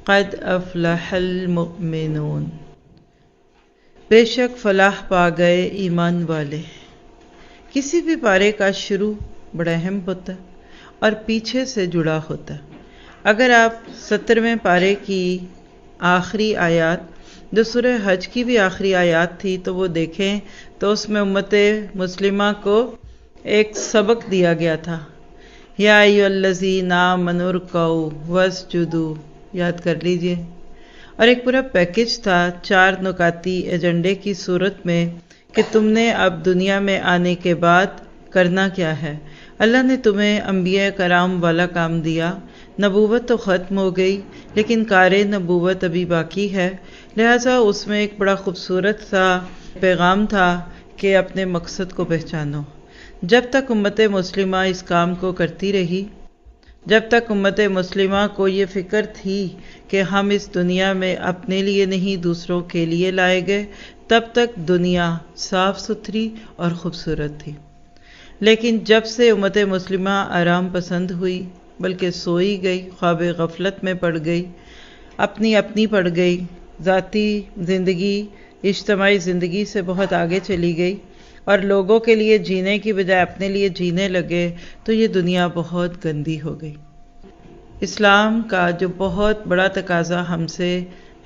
قد افلح المؤمنون، بے شک فلاح پا گئے ایمان والے۔ کسی بھی پارے کا شروع بڑا اہم ہوتا ہے اور پیچھے سے جڑا ہوتا ہے۔ اگر آپ 70ویں پارے کی آخری آیات، جو سورہ حج کی بھی آخری آیات تھی، تو وہ دیکھیں تو اس میں امت مسلمہ کو ایک سبق دیا گیا تھا، یا ایھا الذین آمنوا ارکعوا واسجدوا، یاد کر لیجئے۔ اور ایک پورا پیکج تھا 4 نکاتی ایجنڈے کی صورت میں کہ تم نے اب دنیا میں آنے کے بعد کرنا کیا ہے۔ اللہ نے تمہیں انبیاء کرام والا کام دیا، نبوت تو ختم ہو گئی لیکن کار نبوت ابھی باقی ہے، لہٰذا اس میں ایک بڑا خوبصورت سا پیغام تھا کہ اپنے مقصد کو پہچانو۔ جب تک امت مسلمہ اس کام کو کرتی رہی، جب تک امت مسلمہ کو یہ فکر تھی کہ ہم اس دنیا میں اپنے لیے نہیں دوسروں کے لیے لائے گئے، تب تک دنیا صاف ستھری اور خوبصورت تھی۔ لیکن جب سے امت مسلمہ آرام پسند ہوئی، بلکہ سوئی گئی، خواب غفلت میں پڑ گئی، اپنی پڑ گئی، ذاتی زندگی اجتماعی زندگی سے بہت آگے چلی گئی اور لوگوں کے لیے جینے کی بجائے اپنے لیے جینے لگے، تو یہ دنیا بہت گندی ہو گئی۔ اسلام کا جو بہت بڑا تقاضا ہم سے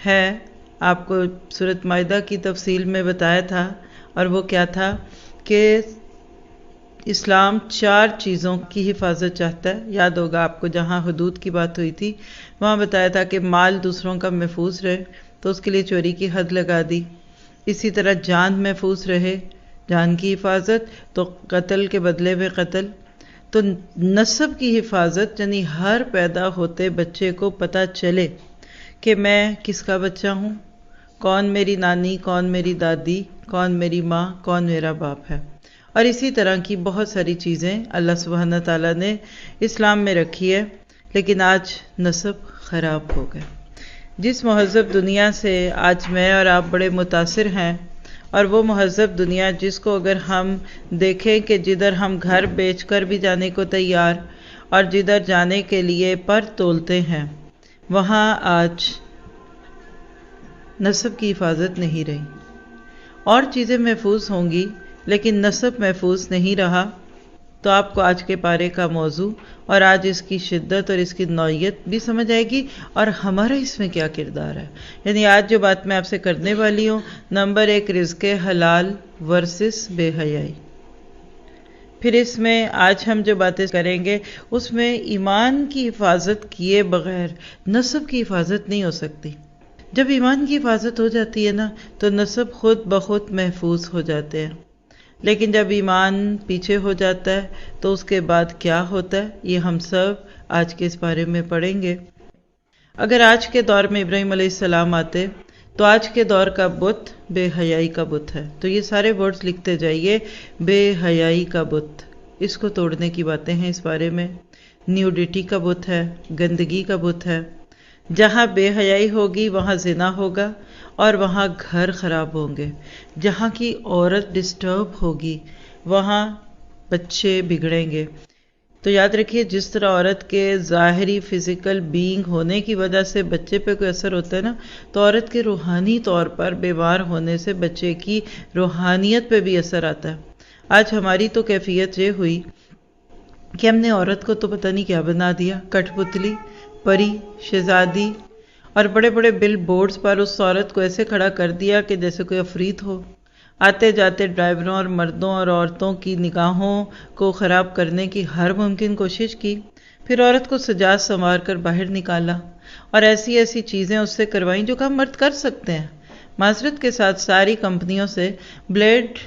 ہے، آپ کو سورۃ مائدہ کی تفصیل میں بتایا تھا، اور وہ کیا تھا کہ اسلام 4 چیزوں کی حفاظت چاہتا ہے۔ یاد ہوگا آپ کو، جہاں حدود کی بات ہوئی تھی وہاں بتایا تھا کہ مال دوسروں کا محفوظ رہے تو اس کے لیے چوری کی حد لگا دی، اسی طرح جان محفوظ رہے، جان کی حفاظت، تو قتل کے بدلے میں قتل، تو نسب کی حفاظت، یعنی ہر پیدا ہوتے بچے کو پتہ چلے کہ میں کس کا بچہ ہوں، کون میری نانی، کون میری دادی، کون میری ماں، کون میرا باپ ہے۔ اور اسی طرح کی بہت ساری چیزیں اللہ سبحانہ تعالیٰ نے اسلام میں رکھی ہے، لیکن آج نسب خراب ہو گئے۔ جس مہذب دنیا سے آج میں اور آپ بڑے متاثر ہیں، اور وہ مہذب دنیا جس کو اگر ہم دیکھیں کہ جدھر ہم گھر بیچ کر بھی جانے کو تیار اور جدھر جانے کے لیے پر تولتے ہیں، وہاں آج نسب کی حفاظت نہیں رہی۔ اور چیزیں محفوظ ہوں گی لیکن نسب محفوظ نہیں رہا، تو آپ کو آج کے پارے کا موضوع اور آج اس کی شدت اور اس کی نوعیت بھی سمجھ آئے گی، اور ہمارا اس میں کیا کردار ہے۔ یعنی آج جو بات میں آپ سے کرنے والی ہوں، نمبر 1 رزق حلال ورسس بے حیائی۔ پھر اس میں آج ہم جو باتیں کریں گے اس میں ایمان کی حفاظت کیے بغیر نسب کی حفاظت نہیں ہو سکتی۔ جب ایمان کی حفاظت ہو جاتی ہے نا، تو نسب خود بخود محفوظ ہو جاتے ہیں، لیکن جب ایمان پیچھے ہو جاتا ہے تو اس کے بعد کیا ہوتا ہے، یہ ہم سب آج کے اس بارے میں پڑھیں گے۔ اگر آج کے دور میں ابراہیم علیہ السلام آتے تو آج کے دور کا بت بے حیائی کا بت ہے، تو یہ سارے ورڈز لکھتے جائیے، بے حیائی کا بت، اس کو توڑنے کی باتیں ہیں اس بارے میں۔ نیوڈیٹی کا بت ہے، گندگی کا بت ہے۔ جہاں بے حیائی ہوگی وہاں زنا ہوگا اور وہاں گھر خراب ہوں گے۔ جہاں کی عورت ڈسٹرب ہوگی وہاں بچے بگڑیں گے۔ تو یاد رکھیے، جس طرح عورت کے ظاہری فزیکل بینگ ہونے کی وجہ سے بچے پہ کوئی اثر ہوتا ہے نا، تو عورت کے روحانی طور پر بیمار ہونے سے بچے کی روحانیت پہ بھی اثر آتا ہے۔ آج ہماری تو کیفیت یہ ہوئی کہ ہم نے عورت کو تو پتہ نہیں کیا بنا دیا، کٹ پتلی، پری، شہزادی، اور بڑے بڑے بل بورڈز پر اس عورت کو ایسے کھڑا کر دیا کہ جیسے کوئی عفریت ہو۔ آتے جاتے ڈرائیوروں اور مردوں اور عورتوں کی نگاہوں کو خراب کرنے کی ہر ممکن کوشش کی، پھر عورت کو سجا سنوار کر باہر نکالا اور ایسی ایسی چیزیں اس سے کروائیں جو کام مرد کر سکتے ہیں۔ معذرت کے ساتھ ساری کمپنیوں سے بلیڈ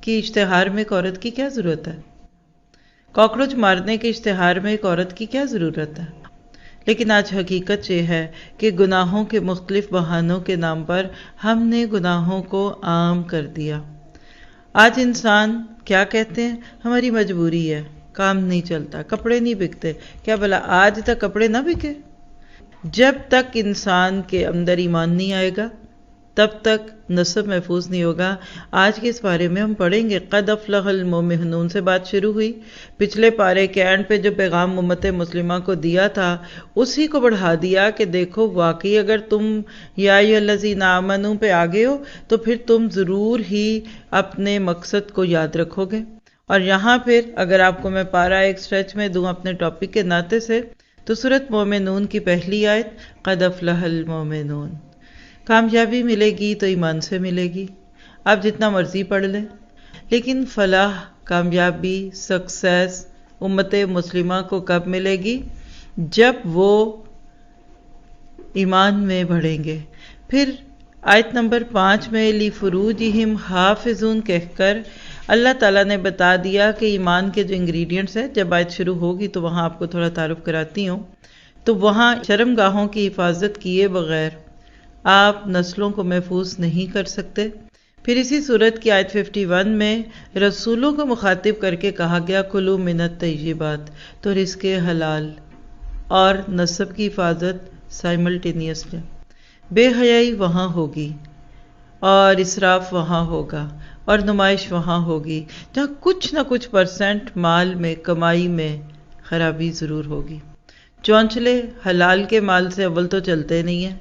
کی اشتہار میں ایک عورت کی کیا ضرورت ہے؟ کاکروچ مارنے کے اشتہار میں ایک عورت کی کیا ضرورت ہے؟ لیکن آج حقیقت یہ ہے کہ گناہوں کے مختلف بہانوں کے نام پر ہم نے گناہوں کو عام کر دیا۔ آج انسان کیا کہتے ہیں؟ ہماری مجبوری ہے، کام نہیں چلتا، کپڑے نہیں بکتے۔ کیا بھلا آج تک کپڑے نہ بکے؟ جب تک انسان کے اندر ایمان نہیں آئے گا، تب تک نسب محفوظ نہیں ہوگا۔ آج کے اس پارے میں ہم پڑھیں گے قد افلح المؤمنون سے بات شروع ہوئی۔ پچھلے پارے کے اینڈ پہ جو پیغام امت مسلمہ کو دیا تھا اسی کو بڑھا دیا کہ دیکھو واقعی اگر تم یا ایھا الذین آمنو پہ آگے ہو تو پھر تم ضرور ہی اپنے مقصد کو یاد رکھو گے۔ اور یہاں پھر اگر آپ کو میں پارا ایک سٹریچ میں دوں اپنے ٹاپک کے ناطے سے تو سورۃ مومنون کی پہلی آیت قد افلح المؤمنون۔ کامیابی ملے گی تو ایمان سے ملے گی، آپ جتنا مرضی پڑھ لیں، لیکن فلاح، کامیابی، سکسیس امت مسلمہ کو کب ملے گی؟ جب وہ ایمان میں بڑھیں گے۔ پھر آیت نمبر 5 میں لِفُرُوجِهِمْ حافظون کہہ کر اللہ تعالیٰ نے بتا دیا کہ ایمان کے جو انگریڈینٹس ہیں، جب آیت شروع ہوگی تو وہاں آپ کو تھوڑا تعارف کراتی ہوں، تو وہاں شرمگاہوں کی حفاظت کیے بغیر آپ نسلوں کو محفوظ نہیں کر سکتے۔ پھر اسی صورت کی آیت 51 میں رسولوں کو مخاطب کر کے کہا گیا کلوا من الطیبات، تو رزق حلال اور نسب کی حفاظت سائملٹینیسلی۔ بے حیائی وہاں ہوگی اور اسراف وہاں ہوگا اور نمائش وہاں ہوگی جہاں کچھ نہ کچھ پرسنٹ مال میں، کمائی میں خرابی ضرور ہوگی۔ چونچلے حلال کے مال سے اول تو چلتے نہیں ہیں،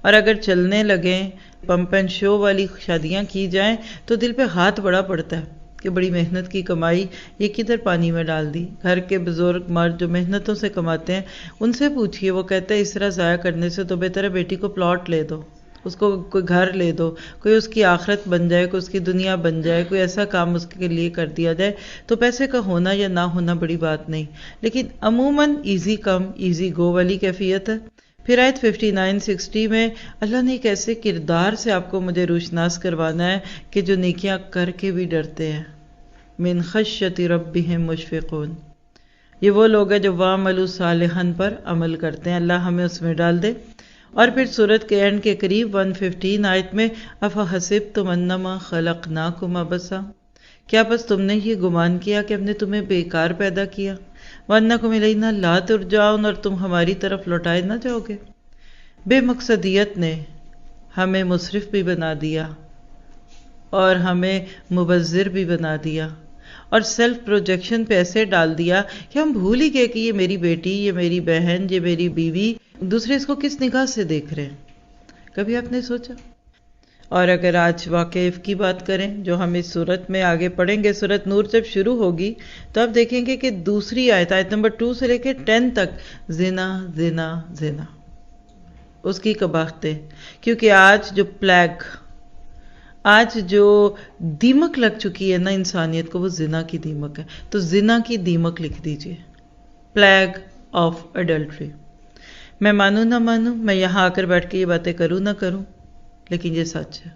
اور اگر چلنے لگیں پمپ اینڈ شو والی شادیاں کی جائیں تو دل پہ ہاتھ بڑا پڑتا ہے کہ بڑی محنت کی کمائی یہ کدھر پانی میں ڈال دی۔ گھر کے بزرگ مرد جو محنتوں سے کماتے ہیں ان سے پوچھئے، وہ کہتے ہیں اس طرح ضائع کرنے سے تو بہتر ہے بیٹی کو پلاٹ لے دو، اس کو کوئی گھر لے دو، کوئی اس کی آخرت بن جائے، کوئی اس کی دنیا بن جائے، کوئی ایسا کام اس کے لیے کر دیا جائے، تو پیسے کا ہونا یا نہ ہونا بڑی بات نہیں، لیکن عموماً ایزی کم ایزی گو والی کیفیت ہے۔ پھر آیت 59-60 میں اللہ نے ایک ایسے کردار سے آپ کو مجھے روشناس کروانا ہے کہ جو نیکیاں کر کے بھی ڈرتے ہیں۔ من خشیت ربہم مشفقون، یہ وہ لوگ ہیں جو وَاعْمَلُوا صَالِحًا پر عمل کرتے ہیں، اللہ ہمیں اس میں ڈال دے۔ اور پھر سورت کے اینڈ کے قریب 115 آیت میں أَفَحَسِبْتُمْ أَنَّمَا خَلَقْنَاكُمْ عَبَثًا، کیا بس تم نے یہ گمان کیا کہ ہم نے تمہیں بیکار پیدا کیا؟ وَأَنَّكُمْ إِلَيْنَا لَا تُرْجَعُونَ، اور تم ہماری طرف لوٹائے نہ جاؤ گے۔ بے مقصدیت نے ہمیں مسرف بھی بنا دیا اور ہمیں مبذر بھی بنا دیا، اور سیلف پروجیکشن پہ ایسے ڈال دیا کہ ہم بھول ہی گئے کہ یہ میری بیٹی، یہ میری بہن، یہ میری بیوی، دوسرے اس کو کس نگاہ سے دیکھ رہے ہیں۔ کبھی آپ نے سوچا؟ اور اگر آج واقعہ کی بات کریں جو ہم اس صورت میں آگے پڑھیں گے، سورت نور جب شروع ہوگی تو آپ دیکھیں گے کہ دوسری آیت نمبر 2 سے لے کے 10 تک زنا زنا زنا، اس کی قباحتیں، کیونکہ آج جو پلیگ، آج جو دیمک لگ چکی ہے نا انسانیت کو، وہ زنا کی دیمک ہے۔ تو زنا کی دیمک لکھ دیجئے، پلیگ آف ایڈلٹری۔ میں مانوں نہ مانوں، میں یہاں آ کر بیٹھ کے یہ باتیں کروں نہ کروں، لیکن یہ سچ ہے۔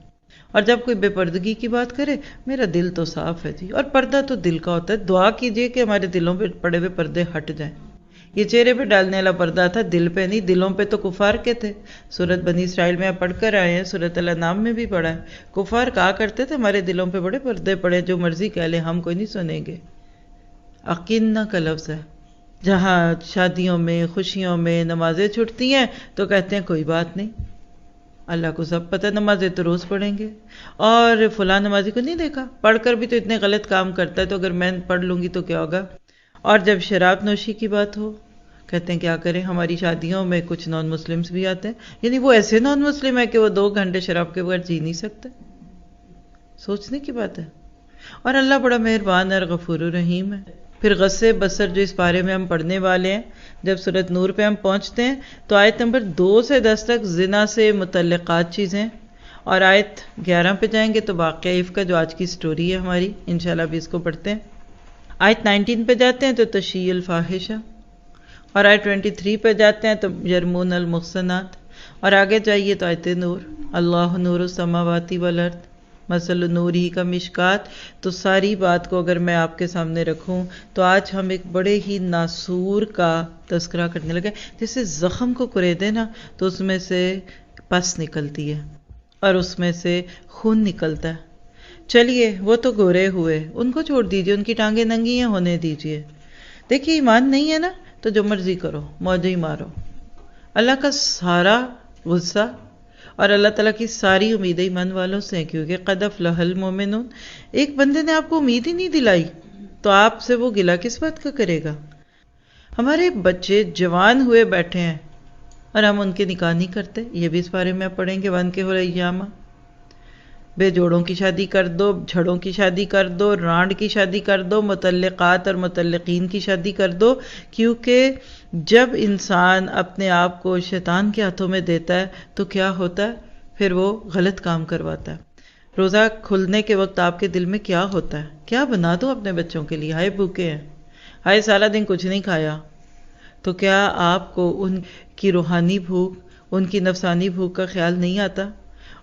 اور جب کوئی بے پردگی کی بات کرے، میرا دل تو صاف ہے جی، اور پردہ تو دل کا ہوتا ہے، دعا کیجئے کہ ہمارے دلوں پہ پڑے ہوئے پردے ہٹ جائیں۔ یہ چہرے پہ ڈالنے والا پردہ تھا، دل پہ نہیں، دلوں پہ تو کفار کے تھے۔ سورت بنی اسرائیل میں آپ پڑھ کر آئے ہیں، سورت الانعام میں بھی پڑھا ہے، کفار کہا کرتے تھے ہمارے دلوں پہ بڑے پردے پڑے، جو مرضی کہہ لیں ہم کوئی نہیں سنیں گے۔ اقینہ کا لفظ ہے، جہاں شادیوں میں، خوشیوں میں نمازیں چھٹتی ہیں تو کہتے ہیں کوئی بات نہیں، اللہ کو سب پتہ، نمازیں تو روز پڑھیں گے، اور فلاں نمازی کو نہیں دیکھا، پڑھ کر بھی تو اتنے غلط کام کرتا ہے، تو اگر میں پڑھ لوں گی تو کیا ہوگا۔ اور جب شراب نوشی کی بات ہو، کہتے ہیں کیا کریں، ہماری شادیوں میں کچھ نان مسلمز بھی آتے ہیں، یعنی وہ ایسے نان مسلم ہے کہ وہ 2 گھنٹے شراب کے بغیر جی نہیں سکتے۔ سوچنے کی بات ہے۔ اور اللہ بڑا مہربان اور غفور الرحیم ہے۔ پھر غصے بصر جو اس بارے میں ہم پڑھنے والے ہیں، جب سورت نور پہ ہم پہنچتے ہیں تو آیت نمبر 2 سے 10 تک زنا سے متعلقات چیزیں، اور آیت 11 پہ جائیں گے تو واقعہ عفق کا جو آج کی سٹوری ہے ہماری، انشاءاللہ بھی اس کو پڑھتے ہیں۔ آیت 19 پہ جاتے ہیں تو تشیع الفاحشہ، اور آیت 23 پہ جاتے ہیں تو یرمون المحصنات، اور آگے جائیے تو آیت نور، اللہ نور السماوات والارض مثل نوری کا مشکات۔ تو ساری بات کو اگر میں آپ کے سامنے رکھوں تو آج ہم ایک بڑے ہی ناسور کا تذکرہ کرنے لگے، جیسے زخم کو کریدے نا تو اس میں سے پس نکلتی ہے اور اس میں سے خون نکلتا ہے۔ چلیے وہ تو گورے ہوئے، ان کو چھوڑ دیجئے، ان کی ٹانگیں ننگی ہیں، ہونے دیجئے۔ دیکھیے ایمان نہیں ہے نا تو جو مرضی کرو، موجیں ہی مارو۔ اللہ کا سارا غصہ اور اللہ تعالیٰ کی ساری امیدیں ایمان والوں سے ہیں، کیونکہ قد افلح المومنون۔ ایک بندے نے آپ کو امید ہی نہیں دلائی تو آپ سے وہ گلہ کس بات کا کرے گا؟ ہمارے بچے جوان ہوئے بیٹھے ہیں اور ہم ان کے نکاح نہیں کرتے، یہ بھی اس بارے میں آپ پڑھیں گے، وانکحوا الیام، بے جوڑوں کی شادی کر دو، جھڑوں کی شادی کر دو، رانڈ کی شادی کر دو، مطلقات اور مطلقین کی شادی کر دو، کیونکہ جب انسان اپنے آپ کو شیطان کے ہاتھوں میں دیتا ہے تو کیا ہوتا ہے؟ پھر وہ غلط کام کرواتا ہے۔ روزہ کھلنے کے وقت آپ کے دل میں کیا ہوتا ہے؟ کیا بنا دو اپنے بچوں کے لیے؟ ہائے بھوکے ہیں، ہائے سارا دن کچھ نہیں کھایا، تو کیا آپ کو ان کی روحانی بھوک، ان کی نفسانی بھوک کا خیال نہیں آتا؟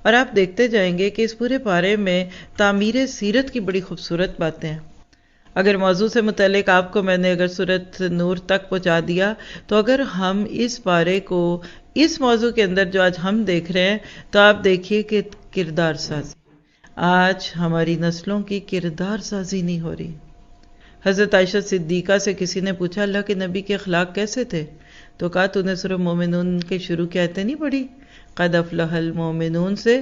اور آپ دیکھتے جائیں گے کہ اس پورے پارے میں تعمیر سیرت کی بڑی خوبصورت باتیں ہیں۔ اگر موضوع سے متعلق آپ کو میں نے اگر سورۃ نور تک پہنچا دیا، تو اگر ہم اس پارے کو اس موضوع کے اندر جو آج ہم دیکھ رہے ہیں، تو آپ دیکھیے کہ کردار سازی، آج ہماری نسلوں کی کردار سازی نہیں ہو رہی۔ حضرت عائشہ صدیقہ سے کسی نے پوچھا اللہ کے نبی کے اخلاق کیسے تھے؟ تو کہا تو نے سورہ مومنون کے شروع کی آیتیں نہیں پڑھی؟ قد افلح المومنون سے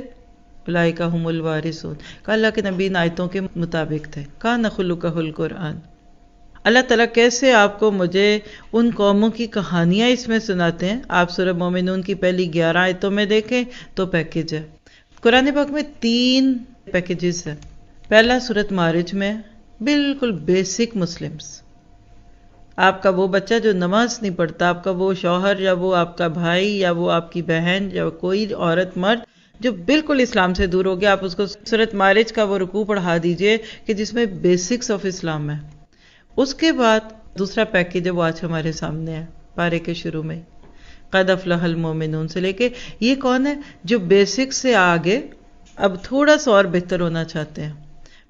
اولئک هم الوارثون، کہا اللہ کے نبی ان آیتوں کے مطابق تھے، کان خلقہ القرآن۔ اللہ تعالیٰ کیسے آپ کو مجھے ان قوموں کی کہانیاں اس میں سناتے ہیں؟ آپ سورہ مومنون کی پہلی 11 آیتوں میں دیکھیں تو پیکج ہے۔ قرآن پاک میں 3 پیکجز ہیں۔ پہلا سورۃ معارج میں بالکل بیسک مسلمز، آپ کا وہ بچہ جو نماز نہیں پڑھتا، آپ کا وہ شوہر یا وہ آپ کا بھائی یا وہ آپ کی بہن یا کوئی عورت مرد جو بالکل اسلام سے دور ہو گیا، آپ اس کو سورۃ معارج کا وہ رکوع پڑھا دیجئے کہ جس میں بیسکس آف اسلام ہے۔ اس کے بعد دوسرا پیکج ہے، وہ آج ہمارے سامنے ہے پارے کے شروع میں، قد افلح المومنون سے لے کے یہ کون ہے جو بیسک سے آگے اب تھوڑا سا اور بہتر ہونا چاہتے ہیں۔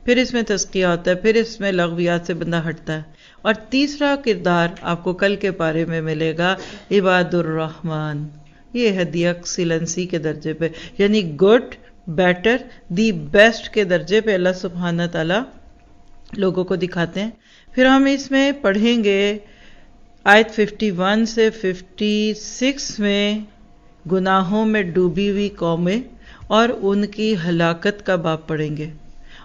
پھر اس میں تزکیہ ہوتا ہے، پھر اس میں لغویات سے بندہ ہٹتا ہے، اور تیسرا کردار آپ کو کل کے پارے میں ملے گا عباد الرحمن۔ یہ ہے دی ایکسیلنسی کے درجے پہ، یعنی گڈ، بیٹر، دی بیسٹ کے درجے پہ اللہ سبحانہ تعالیٰ لوگوں کو دکھاتے ہیں۔ پھر ہم اس میں پڑھیں گے آیت 51 سے 56 میں گناہوں میں ڈوبی ہوئی قومیں اور ان کی ہلاکت کا باب پڑھیں گے،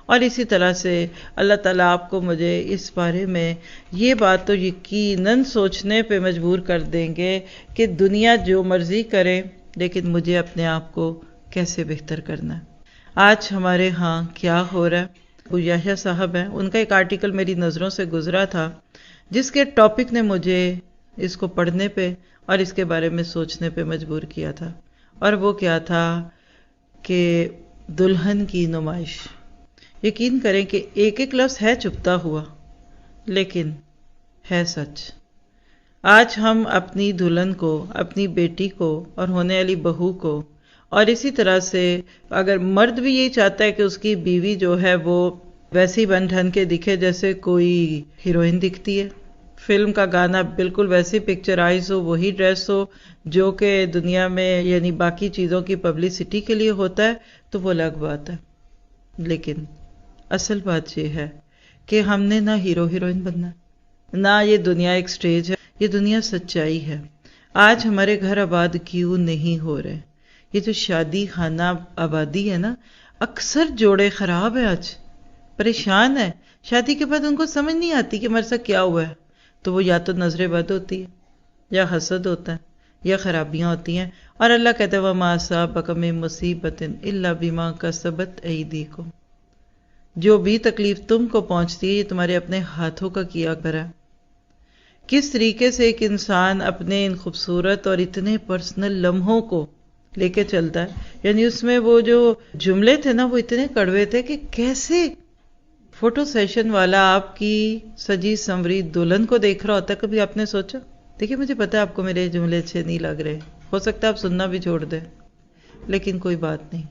اور اسی طرح سے اللہ تعالیٰ آپ کو مجھے اس بارے میں یہ بات تو یقیناً سوچنے پہ مجبور کر دیں گے کہ دنیا جو مرضی کرے لیکن مجھے اپنے آپ کو کیسے بہتر کرنا ہے۔ آج ہمارے ہاں کیا ہو رہا ہے؟ ابو یحییٰ صاحب ہیں، ان کا ایک آرٹیکل میری نظروں سے گزرا تھا جس کے ٹاپک نے مجھے اس کو پڑھنے پہ اور اس کے بارے میں سوچنے پہ مجبور کیا تھا، اور وہ کیا تھا کہ دلہن کی نمائش۔ یقین کریں کہ ایک ایک لفظ ہے چھپتا ہوا لیکن ہے سچ۔ آج ہم اپنی دلہن کو، اپنی بیٹی کو اور ہونے والی بہو کو، اور اسی طرح سے اگر مرد بھی یہی چاہتا ہے کہ اس کی بیوی جو ہے وہ ویسی بن ٹھن کے دکھے جیسے کوئی ہیروئن دکھتی ہے، فلم کا گانا بالکل ویسی پکچرائز ہو، وہی ڈریس ہو جو کہ دنیا میں یعنی باقی چیزوں کی پبلسٹی کے لیے ہوتا ہے، تو وہ الگ بات ہے۔ لیکن اصل بات یہ ہے کہ ہم نے نہ ہیرو ہیروئن بننا، نہ یہ دنیا ایک سٹیج ہے، یہ دنیا سچائی ہے۔ آج ہمارے گھر آباد کیوں نہیں ہو رہے؟ یہ جو شادی خانہ آبادی ہے نا، اکثر جوڑے خراب ہیں، آج پریشان ہے، شادی کے بعد ان کو سمجھ نہیں آتی کہ ہمارے ساتھ کیا ہوا ہے، تو وہ یا تو نظر بد ہوتی ہے، یا حسد ہوتا ہے، یا خرابیاں ہوتی ہیں، اور اللہ کہتا ہے وَمَا أَصَابَكَ مِن مُّصِيبَةٍ إِلَّا بِمَا كَسَبَتْ أَيْدِيكُمْ، جو بھی تکلیف تم کو پہنچتی ہے یہ تمہارے اپنے ہاتھوں کا کیا کرا۔ کس طریقے سے ایک انسان اپنے ان خوبصورت اور اتنے پرسنل لمحوں کو لے کے چلتا ہے، یعنی اس میں وہ جو جملے تھے نا وہ اتنے کڑوے تھے کہ کیسے فوٹو سیشن والا آپ کی سجی سنوری دلہن کو دیکھ رہا ہوتا ہے، کبھی آپ نے سوچا؟ دیکھیے مجھے پتا ہے آپ کو میرے جملے اچھے نہیں لگ رہے، ہو سکتا ہے آپ سننا بھی چھوڑ دیں، لیکن کوئی بات نہیں۔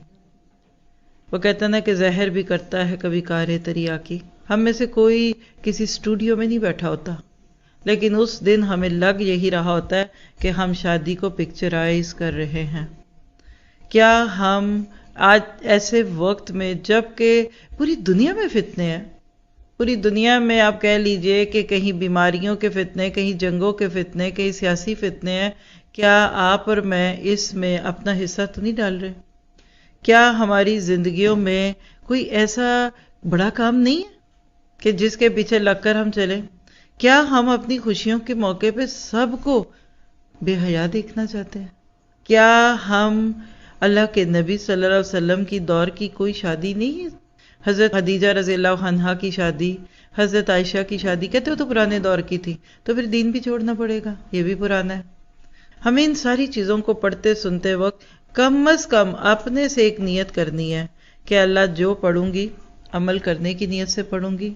وہ کہتا نا کہ زہر بھی کرتا ہے کبھی کار تریا کی۔ ہم میں سے کوئی کسی اسٹوڈیو میں نہیں بیٹھا ہوتا، لیکن اس دن ہمیں لگ یہی رہا ہوتا ہے کہ ہم شادی کو پکچرائز کر رہے ہیں۔ کیا ہم آج ایسے وقت میں جب کہ پوری دنیا میں فتنے ہیں، پوری دنیا میں آپ کہہ لیجئے کہ کہیں بیماریوں کے فتنے، کہیں جنگوں کے فتنے، کہیں سیاسی فتنے ہیں، کیا آپ اور میں اس میں اپنا حصہ تو نہیں ڈال رہے؟ کیا ہماری زندگیوں میں کوئی ایسا بڑا کام نہیں ہے کہ جس کے پیچھے لگ کر ہم چلیں؟ کیا ہم اپنی خوشیوں کے موقع پہ سب کو بے حیا دیکھنا چاہتے ہیں؟ کیا ہم اللہ کے نبی صلی اللہ علیہ وسلم کی دور کی کوئی شادی نہیں ہے؟ حضرت خدیجہ رضی اللہ عنہا کی شادی، حضرت عائشہ کی شادی، کہتے ہو تو پرانے دور کی تھی، تو پھر دین بھی چھوڑنا پڑے گا، یہ بھی پرانا ہے۔ ہمیں ان ساری چیزوں کو پڑھتے سنتے وقت کم از کم اپنے سے ایک نیت کرنی ہے کہ اللہ جو پڑھوں گی عمل کرنے کی نیت سے پڑھوں گی،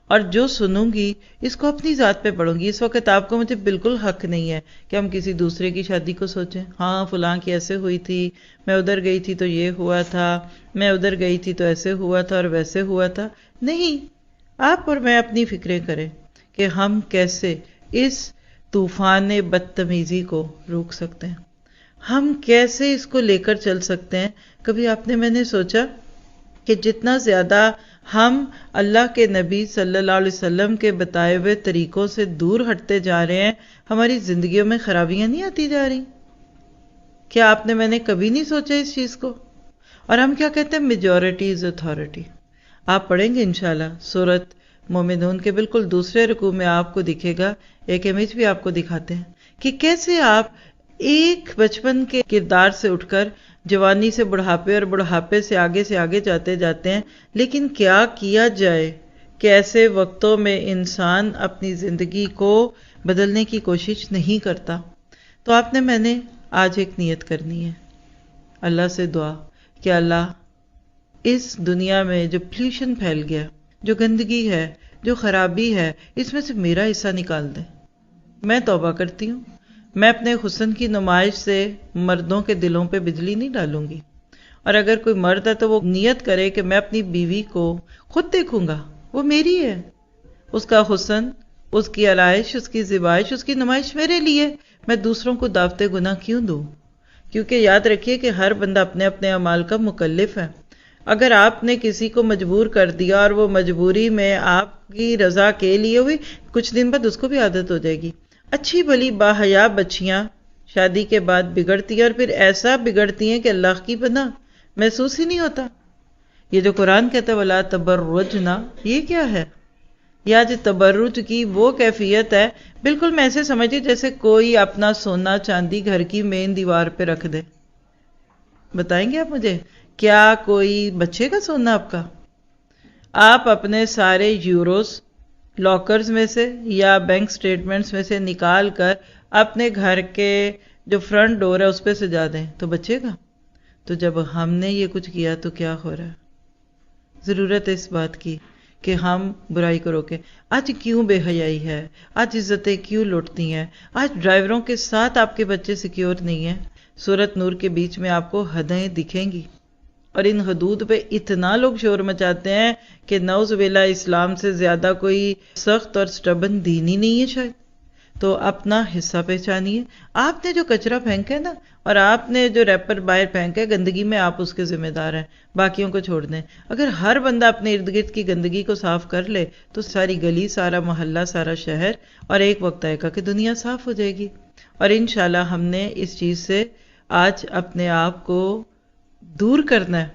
اور جو سنوں گی اس کو اپنی ذات پہ پڑھوں گی۔ اس وقت آپ کو مجھے بالکل حق نہیں ہے کہ ہم کسی دوسرے کی شادی کو سوچیں، ہاں فلاں کی ایسے ہوئی تھی، میں ادھر گئی تھی تو یہ ہوا تھا، میں ادھر گئی تھی تو ایسے ہوا تھا اور ویسے ہوا تھا۔ نہیں، آپ اور میں اپنی فکریں کریں کہ ہم کیسے اس طوفان بدتمیزی کو روک سکتے ہیں، ہم کیسے اس کو لے کر چل سکتے ہیں۔ کبھی آپ نے، میں نے سوچا کہ جتنا زیادہ ہم اللہ کے نبی صلی اللہ علیہ وسلم کے بتائے ہوئے طریقوں سے دور ہٹتے جا رہے ہیں، ہماری زندگیوں میں خرابیاں نہیں آتی جا رہی؟ کیا آپ نے، میں نے کبھی نہیں سوچا اس چیز کو؟ اور ہم کیا کہتے ہیں؟ Majority is authority. آپ پڑھیں گے انشاءاللہ سورۃ مومنون کے بالکل دوسرے رکوع میں آپ کو دکھے گا، ایک امیج بھی آپ کو دکھاتے ہیں کہ کیسے آپ ایک بچپن کے کردار سے اٹھ کر جوانی سے بڑھاپے اور بڑھاپے سے آگے جاتے جاتے ہیں، لیکن کیا کیا جائے کہ ایسے وقتوں میں انسان اپنی زندگی کو بدلنے کی کوشش نہیں کرتا۔ تو آپ نے، میں نے آج ایک نیت کرنی ہے، اللہ سے دعا کہ اللہ اس دنیا میں جو پلیوشن پھیل گیا، جو گندگی ہے، جو خرابی ہے، اس میں سے میرا حصہ نکال دے۔ میں توبہ کرتی ہوں، میں اپنے حسن کی نمائش سے مردوں کے دلوں پہ بجلی نہیں ڈالوں گی، اور اگر کوئی مرد ہے تو وہ نیت کرے کہ میں اپنی بیوی کو خود دیکھوں گا، وہ میری ہے، اس کا حسن، اس کی آرائش، اس کی زیبائش، اس کی نمائش میرے لیے، میں دوسروں کو دعوت گناہ کیوں دوں؟ کیونکہ یاد رکھیے کہ ہر بندہ اپنے اپنے اعمال کا مکلف ہے۔ اگر آپ نے کسی کو مجبور کر دیا اور وہ مجبوری میں آپ کی رضا کے لیے ہوئی، کچھ دن بعد اس کو بھی عادت ہو جائے گی۔ اچھی بھلی باحیا بچیاں شادی کے بعد بگڑتی ہیں، اور پھر ایسا بگڑتی ہیں کہ اللہ کی پناہ محسوس ہی نہیں ہوتا۔ یہ جو قرآن کہتا ہے وَلَا تَبَرُّجْنَا، یہ کیا ہے؟ یہ آج تبرج کی وہ کیفیت ہے، بالکل میں ایسے سمجھتی جیسے کوئی اپنا سونا چاندی گھر کی مین دیوار پہ رکھ دے۔ بتائیں گے آپ مجھے، کیا کوئی بچے کا سونا آپ کا؟ آپ اپنے سارے یوروز لاکرز میں سے یا بینک سٹیٹمنٹس میں سے نکال کر اپنے گھر کے جو فرنٹ ڈور ہے اس پہ سجا دیں تو بچے گا؟ تو جب ہم نے یہ کچھ کیا تو کیا ہو رہا ہے؟ ضرورت ہے اس بات کی کہ ہم برائی کو روکیں۔ آج کیوں بے حیائی ہے؟ آج عزتیں کیوں لوٹتی ہیں؟ آج ڈرائیوروں کے ساتھ آپ کے بچے سیکیور نہیں ہیں۔ سورۃ نور کے بیچ میں آپ کو حدیں دکھیں گی، اور ان حدود پہ اتنا لوگ شور مچاتے ہیں کہ نعوذ باللہ اسلام سے زیادہ کوئی سخت اور سٹبن دین ہی نہیں ہے شاید۔ تو اپنا حصہ پہچانیے۔ آپ نے جو کچرا پھینکا ہے نا، اور آپ نے جو ریپر باہر پھینکا ہے گندگی میں، آپ اس کے ذمہ دار ہیں، باقیوں کو چھوڑ دیں۔ اگر ہر بندہ اپنے ارد گرد کی گندگی کو صاف کر لے تو ساری گلی، سارا محلہ، سارا شہر، اور ایک وقت آئے گا کہ دنیا صاف ہو جائے گی۔ اور انشاءاللہ ہم نے اس چیز سے آج اپنے آپ کو دور کرنا ہے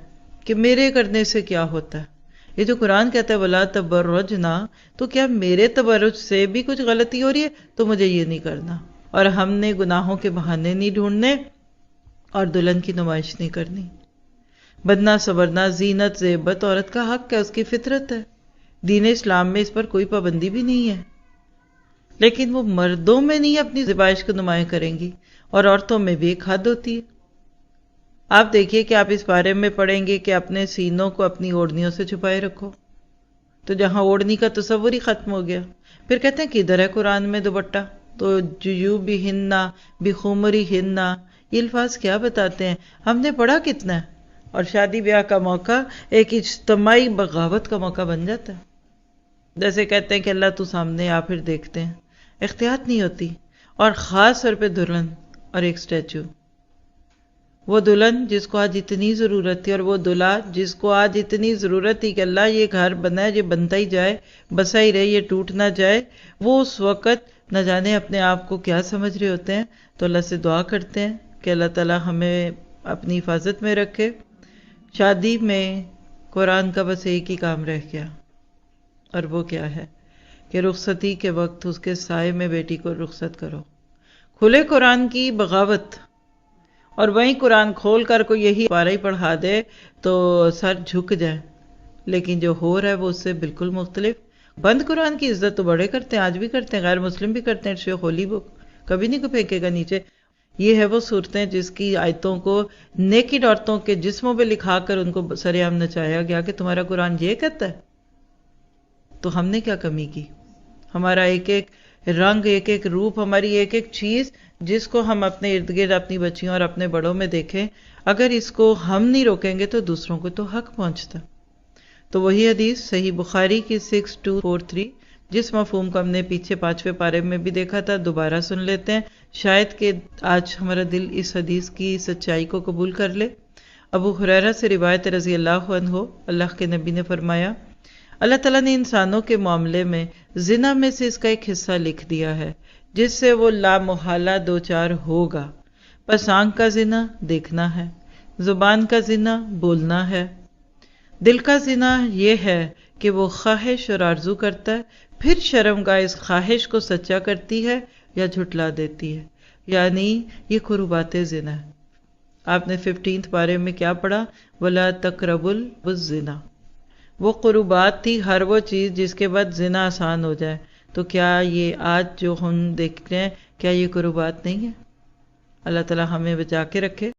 کہ میرے کرنے سے کیا ہوتا ہے۔ یہ جو قرآن کہتا ہے وَلَا تَبَرُّجْنَا، تو کیا میرے تبرج سے بھی کچھ غلطی ہو رہی ہے؟ تو مجھے یہ نہیں کرنا، اور ہم نے گناہوں کے بہانے نہیں ڈھونڈنے اور دلہن کی نمائش نہیں کرنی۔ بدنا سورنا، زینت زیبت عورت کا حق ہے، اس کی فطرت ہے، دین اسلام میں اس پر کوئی پابندی بھی نہیں ہے، لیکن وہ مردوں میں نہیں اپنی زیبائش کو نمایاں کریں گی، اور عورتوں میں بھی ایک حد ہوتی ہے۔ آپ دیکھیے کہ آپ اس بارے میں پڑھیں گے کہ اپنے سینوں کو اپنی اوڑھنیوں سے چھپائے رکھو، تو جہاں اوڑھنی کا تصور ہی ختم ہو گیا۔ پھر کہتے ہیں کدھر ہے قرآن میں دوپٹہ؟ تو جیوبہن بخمرہن، یہ الفاظ کیا بتاتے ہیں؟ ہم نے پڑھا کتنا ہے؟ اور شادی بیاہ کا موقع ایک اجتماعی بغاوت کا موقع بن جاتا ہے۔ جیسے کہتے ہیں کہ اللہ تو سامنے آ، پھر دیکھتے ہیں، احتیاط نہیں ہوتی۔ اور خاص طور پہ دلہن اور ایک اسٹیچو، وہ دلہن جس کو آج اتنی ضرورت تھی، اور وہ دلہا جس کو آج اتنی ضرورت تھی کہ اللہ یہ گھر بنا ہے، یہ بنتا ہی جائے، بسا ہی رہے، یہ ٹوٹ نہ جائے، وہ اس وقت نہ جانے اپنے آپ کو کیا سمجھ رہے ہوتے ہیں۔ تو اللہ سے دعا کرتے ہیں کہ اللہ تعالی ہمیں اپنی حفاظت میں رکھے، شادی میں قرآن کا بس ایک ہی کام رہ گیا، اور وہ کیا ہے کہ رخصتی کے وقت اس کے سائے میں بیٹی کو رخصت کرو۔ کھلے قرآن کی بغاوت، اور وہیں قرآن کھول کر کوئی یہی پارہ ہی پڑھا دے تو سر جھک جائے، لیکن جو ہو رہا ہے وہ اس سے بالکل مختلف۔ بند قرآن کی عزت تو بڑے کرتے ہیں، آج بھی کرتے ہیں، غیر مسلم بھی کرتے ہیں، شیخ ہولی بک کبھی نہیں کو پھینکے گا نیچے۔ یہ ہے وہ صورتیں جس کی آیتوں کو نیکی عورتوں کے جسموں پہ لکھا کر ان کو سر عام نچایا گیا کہ تمہارا قرآن یہ کہتا ہے۔ تو ہم نے کیا کمی کی؟ ہمارا ایک ایک رنگ، ایک ایک روپ، ہماری ایک ایک چیز جس کو ہم اپنے ارد گرد اپنی بچیوں اور اپنے بڑوں میں دیکھیں، اگر اس کو ہم نہیں روکیں گے تو دوسروں کو تو حق پہنچتا۔ تو وہی حدیث صحیح بخاری کی 6243، جس مفہوم کو ہم نے پیچھے 5ویں پارے میں بھی دیکھا تھا، دوبارہ سن لیتے ہیں، شاید کہ آج ہمارا دل اس حدیث کی سچائی کو قبول کر لے۔ ابو ہریرہ سے روایت رضی اللہ عنہ، اللہ کے نبی نے فرمایا، اللہ تعالیٰ نے انسانوں کے معاملے میں زنا میں سے اس کا ایک حصہ لکھ دیا ہے جس سے وہ لامحالہ دوچار ہوگا۔ پس آنکھ کا زنا دیکھنا ہے، زبان کا زنا بولنا ہے، دل کا زنا یہ ہے کہ وہ خواہش اور آرزو کرتا ہے، پھر شرمگاہ اس خواہش کو سچا کرتی ہے یا جھٹلا دیتی ہے، یعنی یہ قربات زنا ہے۔ آپ نے 15 پارے میں کیا پڑھا؟ وَلَا تَقْرَبُوا الزِّنَا۔ وہ قربات تھی، ہر وہ چیز جس کے بعد زنا آسان ہو جائے۔ تو کیا یہ آج جو ہم دیکھ رہے ہیں، کیا یہ قربات نہیں ہے؟ اللہ تعالیٰ ہمیں بچا کے رکھے۔